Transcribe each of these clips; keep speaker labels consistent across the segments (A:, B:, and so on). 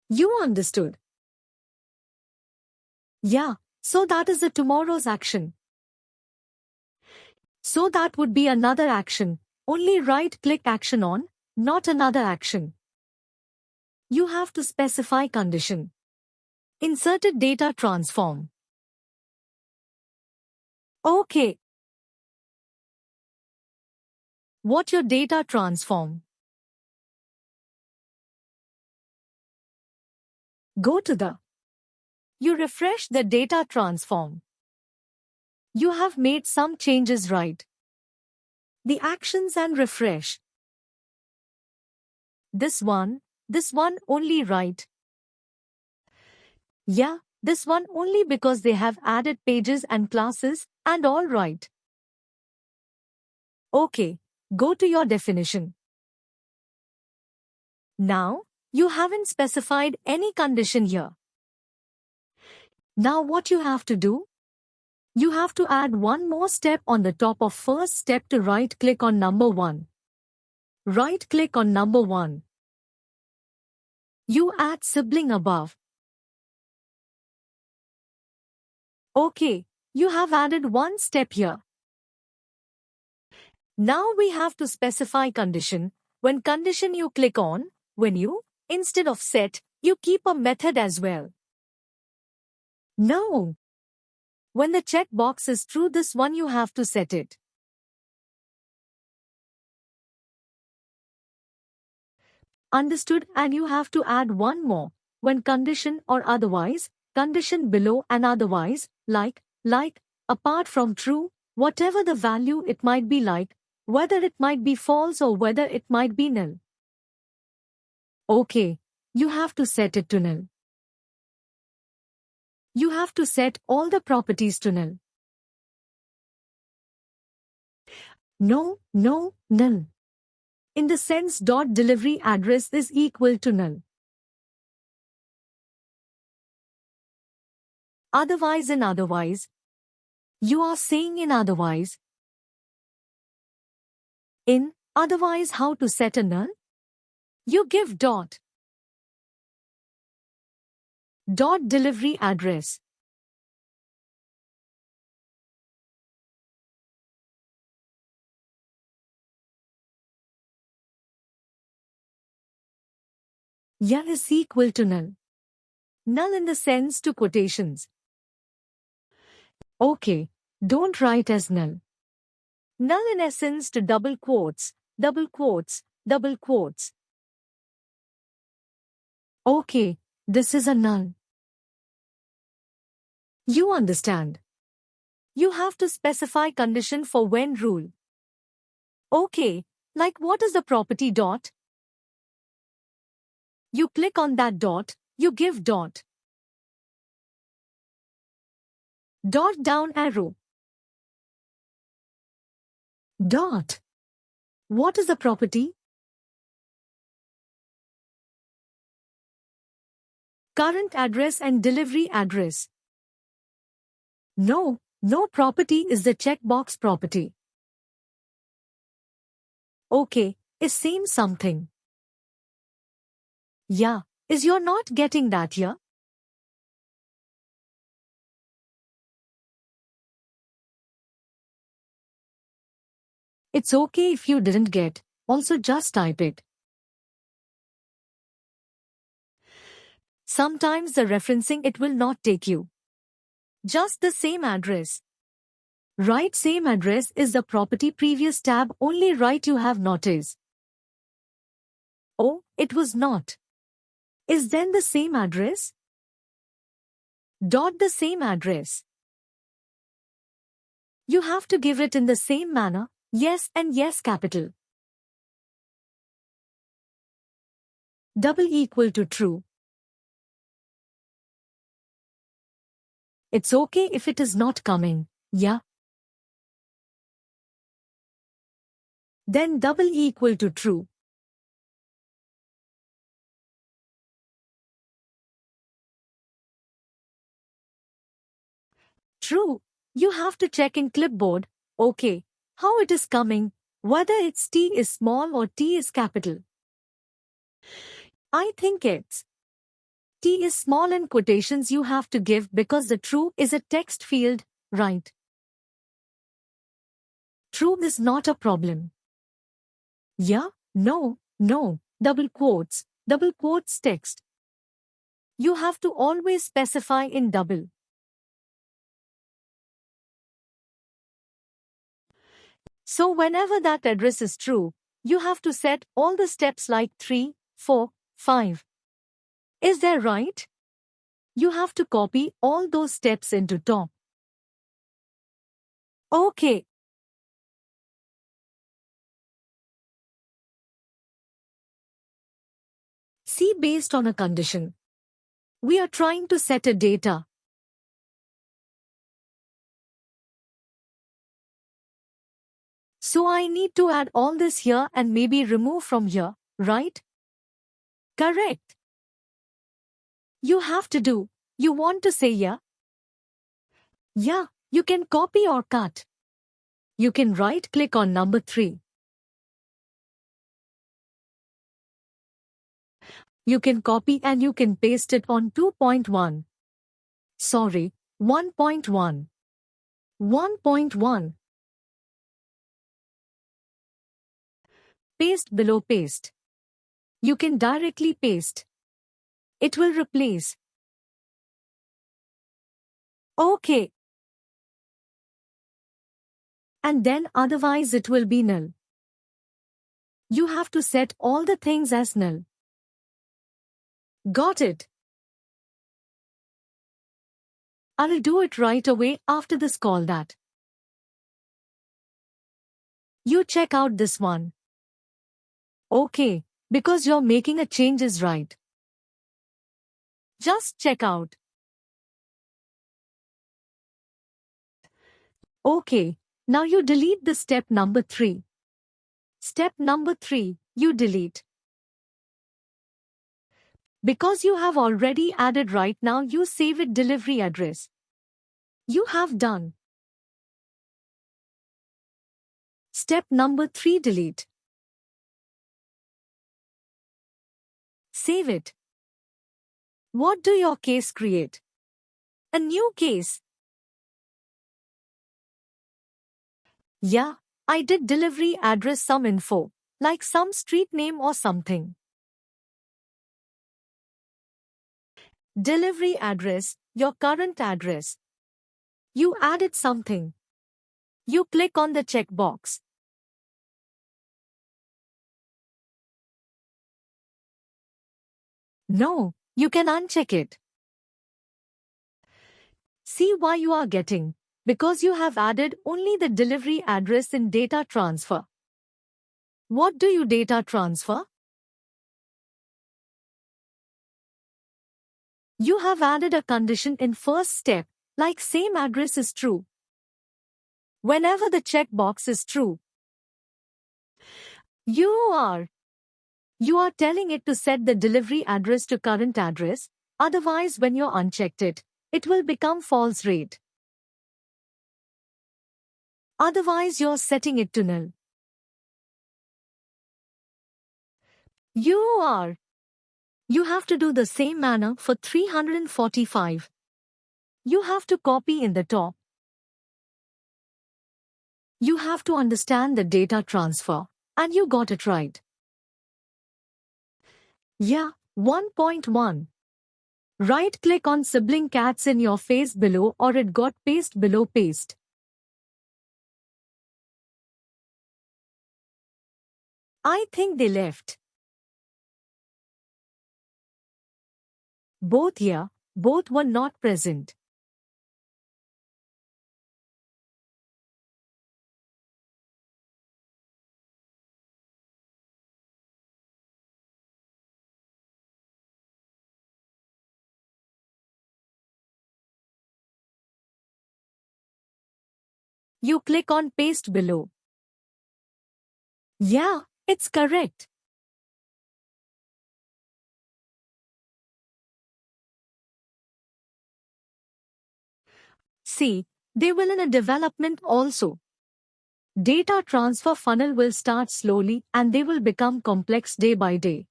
A: You understood. Yeah, so that is the tomorrow's action. So that would be another action. Only right-click action on, not another action. You have to specify condition. Inserted data transform. Okay. What your data transform? Go to the. You refresh the data transform. You have made some changes right. The actions and refresh. This one only right. Yeah, this one only because they have added pages and classes and all right. Okay, go to your definition. Now, you haven't specified any condition here. Now what you have to do? You have to add one more step on the top of first step to right-click on number 1. Right-click on number 1. You add sibling above. Okay, you have added one step here. Now we have to specify condition. When condition you click on, when you, instead of set, you keep a method as well. No. When the checkbox is true, this one you have to set it. Understood, and you have to add one more. When condition or otherwise, condition below and otherwise, like, apart from true, whatever the value it might be like, whether it might be false or whether it might be null. Okay, you have to set it to null. You have to set all the properties to null. No, null. In the sense .delivery address is equal to null. Otherwise in otherwise. You are saying in otherwise. In otherwise how to set a null? You give dot delivery address. Yeah is equal to null. Null in the sense to quotations. Okay, don't write as null. Null in essence to double quotes. Okay, this is a null. You understand. You have to specify condition for when rule. Okay, like what is the property dot? You click on that dot, you give dot down arrow. Dot. What is the property? Current address and delivery address. No property is the checkbox property. Okay, is same something. Yeah, is you're not getting that here? It's okay if you didn't get, also just type it. Sometimes the referencing it will not take you. Just the same address. Right, same address is the property previous tab, only right you have not is. Oh, it was not. Is then the same address? Dot the same address. You have to give it in the same manner, yes and yes capital. Double equal to true. It's okay if it is not coming, yeah. Then double equal to true. True. You have to check in clipboard, okay, how it is coming, whether its T is small or T is capital. I think it's T is small and quotations you have to give because the true is a text field, right? True is not a problem. Yeah, no, no, double quotes text. You have to always specify in double. So whenever that address is true, you have to set all the steps like 3, 4, 5. Is that right? You have to copy all those steps into top. Okay. See, based on a condition. We are trying to set a data. So I need to add all this here and maybe remove from here, right? Correct. You have to do. You want to say yeah? Yeah, you can copy or cut. You can right-click on number 3. You can copy and you can paste it on 2.1. Sorry, 1.1. 1.1. Paste below paste. You can directly paste. It will replace. Okay. And then otherwise it will be null. You have to set all the things as null. Got it. I'll do it right away after this call that. You check out this one. Okay, because you're making a changes right. Just check out. Okay, now you delete the step number 3. Step number 3, you delete. Because you have already added right now, you save it delivery address. You have done. Step number 3, delete. Save it. What do your case create? A new case. Yeah, I did delivery address some info, like some street name or something. Delivery address, your current address. You added something. You click on the checkbox. No, you can uncheck it. See why you are getting. Because you have added only the delivery address in data transfer. What do you data transfer? You have added a condition in first step, like same address is true. Whenever the checkbox is true, you are telling it to set the delivery address to current address, otherwise when you unchecked it, it will become false rate. Otherwise you're setting it to null. You have to do the same manner for 345. You have to copy in the top. You have to understand the data transfer, and you got it right. Yeah, 1.1. Right-click on sibling cats in your face below or it got paste below paste. I think they left. Both here, both were not present. You click on paste below. Yeah, it's correct. See, they will in a development also. Data transfer funnel will start slowly and they will become complex day by day.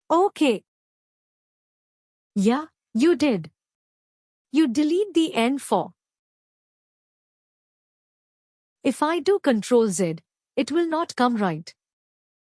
A: Okay. Yeah, you did. You delete the N for. If I do Ctrl Z, it will not come right.